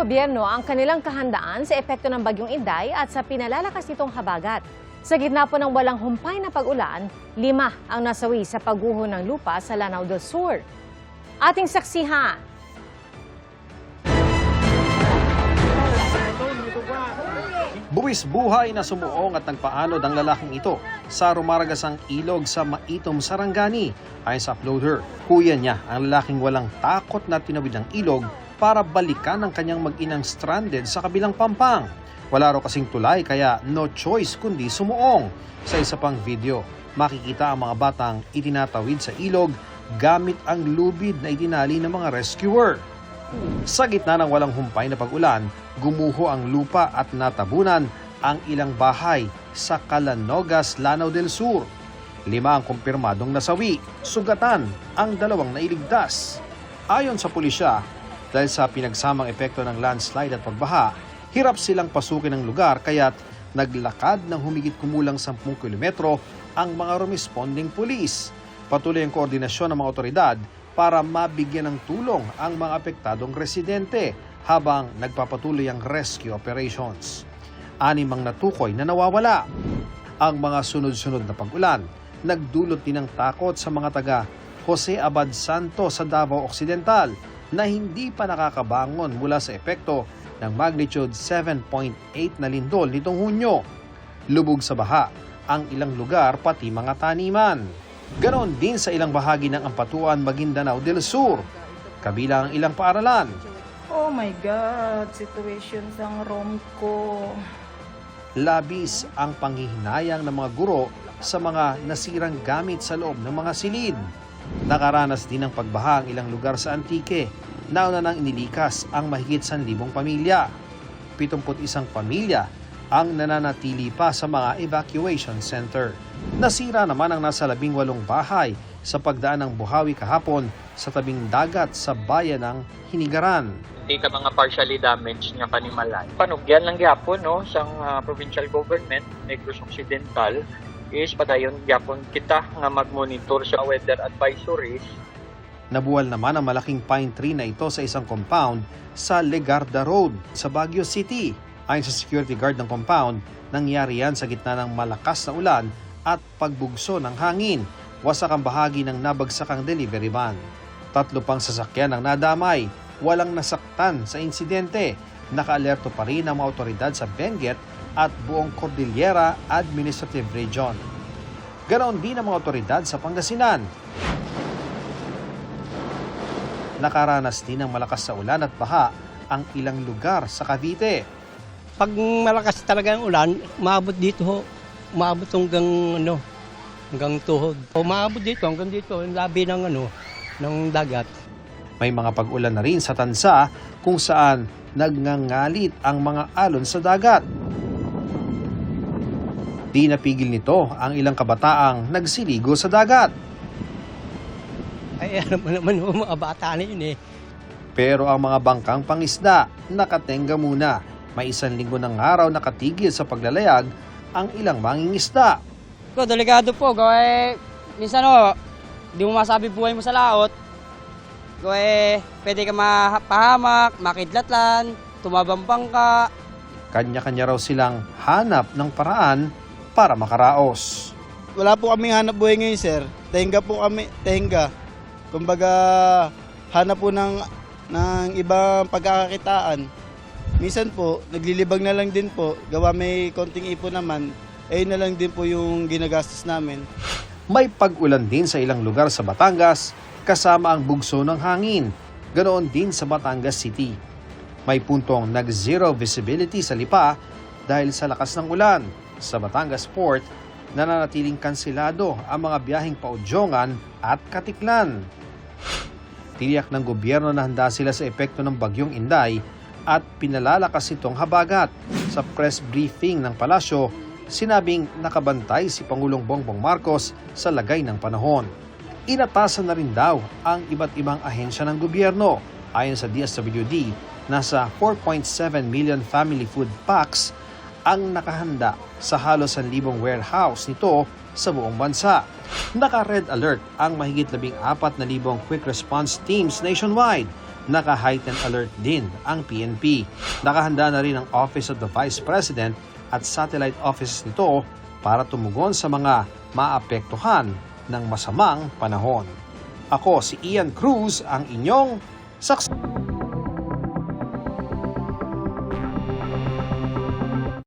gobyerno ang kanilang kahandaan sa epekto ng Bagyong Inday at sa pinalalakas nitong habagat. Sa gitna po ng walang humpay na pag-ulan, 5 ang nasawi sa pagguho ng lupa sa Lanao del Sur. Ating saksihan. Buwis buhay na sumuong at nagpaanod ang lalaking ito sa rumaragasang ilog sa Maitom, Sarangani. Ayon sa uploader, kuya niya ang lalaking walang takot na tinawid ng ilog para balikan ang kanyang mag-inang stranded sa kabilang pampang. Wala raw kasing tulay kaya no choice kundi sumuong. Sa isa pang video, makikita ang mga batang itinatawid sa ilog gamit ang lubid na itinali ng mga rescuer. Sa gitna ng walang humpay na pag-ulan, gumuho ang lupa at natabunan ang ilang bahay sa Calanogas, Lanao del Sur. 5 ang kumpirmadong nasawi, sugatan ang 2 nailigtas. Ayon sa pulisya, dahil sa pinagsamang epekto ng landslide at pagbaha, hirap silang pasukin ang lugar kaya't naglakad ng humigit kumulang 10 kilometro ang mga responding pulis. Patuloy ang koordinasyon ng mga otoridad para mabigyan ng tulong ang mga apektadong residente habang nagpapatuloy ang rescue operations. 6 ang natukoy na nawawala. Ang mga sunod-sunod na pag-ulan nagdulot din ng takot sa mga taga Jose Abad Santo sa Davao Occidental na hindi pa nakakabangon mula sa epekto ng magnitude 7.8 na lindol nitong Hunyo. Lubog sa baha ang ilang lugar pati mga taniman. Ganon din sa ilang bahagi ng Ampatuan, Maguindanao del Sur, kabilang ang ilang paaralan. Oh my God, situation sa room ko. Labis ang panghihinayang ng mga guro sa mga nasirang gamit sa loob ng mga silid. Nakaranas din ng pagbaha ang ilang lugar sa Antique. Nauna nang inilikas ang mahigit 1,000 pamilya. 71 pamilya ang nananatili pa sa mga evacuation center. Nasira naman ang nasa 18 bahay sa pagdaan ng buhawi kahapon sa tabing dagat sa bayan ng Hinigaran. Hindi ka mga partially damaged nga panimalay. Panugyan lang gyapon no sa provincial government, Negros Occidental is padayon gyapon kita nga mag-monitor sa weather advisories. Nabuwal naman ang malaking pine tree na ito sa isang compound sa Legarda Road sa Baguio City. Ayon sa security guard ng compound, nangyari yan sa gitna ng malakas na ulan at pagbugso ng hangin. Wasak ang bahagi ng nabagsakang delivery van. 3 pang sasakyan ang nadamay. Walang nasaktan sa insidente. Nakaalerto pa rin ang mga otoridad sa Benguet at buong Cordillera Administrative Region. Ganon din ang mga otoridad sa Pangasinan. Nakaranas din ng malakas sa ulan at baha ang ilang lugar sa Cavite. Pag malakas talaga ang ulan, maabot dito ho. Maabot hanggang tuhod. Maabot dito hanggang dito, yung labi ng dagat. May mga pag-ulan na rin sa Tansa kung saan nagngangalit ang mga alon sa dagat. Di napigil nito ang ilang kabataang nagsiligo sa dagat. Ay, alam mo naman mga bata na yun eh. Pero ang mga bangkang pangisda nakatenga muna. May 1 linggo ng araw nakatigil sa paglalayag ang ilang mangingisda. Delikado po, minsan di mo masabi buhay mo sa laot. Pwede ka mapahamak, makidlatlan, tumabambang ka. Kanya-kanya raw silang hanap ng paraan para makaraos. Wala po kaming hanap buhay ngayon, sir. Tenga po kami, tenga. Kumbaga, hanap po ng ibang pagkakakitaan. Minsan po, naglilibag na lang din po. Gawa may konting ipon naman, ayun na lang din po yung ginagastos namin. May pag-ulan din sa ilang lugar sa Batangas kasama ang bugso ng hangin. Ganoon din sa Batangas City. May puntong nag-zero visibility sa Lipa dahil sa lakas ng ulan. Sa Batangas Port, nananatiling kansilado ang mga biyaheng paudyongan at Katiklan. Tiniyak ng gobyerno na handa sila sa epekto ng Bagyong Inday at pinalalakas itong habagat. Sa press briefing ng palasyo, sinabing nakabantay si Pangulong Bongbong Marcos sa lagay ng panahon. Inatasan na rin daw ang iba't ibang ahensya ng gobyerno. Ayon sa DSWD, nasa 4.7 million family food packs ang nakahanda sa halos 1,000 warehouse nito sa buong bansa. Naka-red alert ang mahigit 14,000 quick response teams nationwide. naka-heightened alert din ang PNP. Nakahanda na rin ang Office of the Vice President at satellite offices nito para tumugon sa mga maapektuhan ng masamang panahon. Ako si Ian Cruz, ang inyong saksi.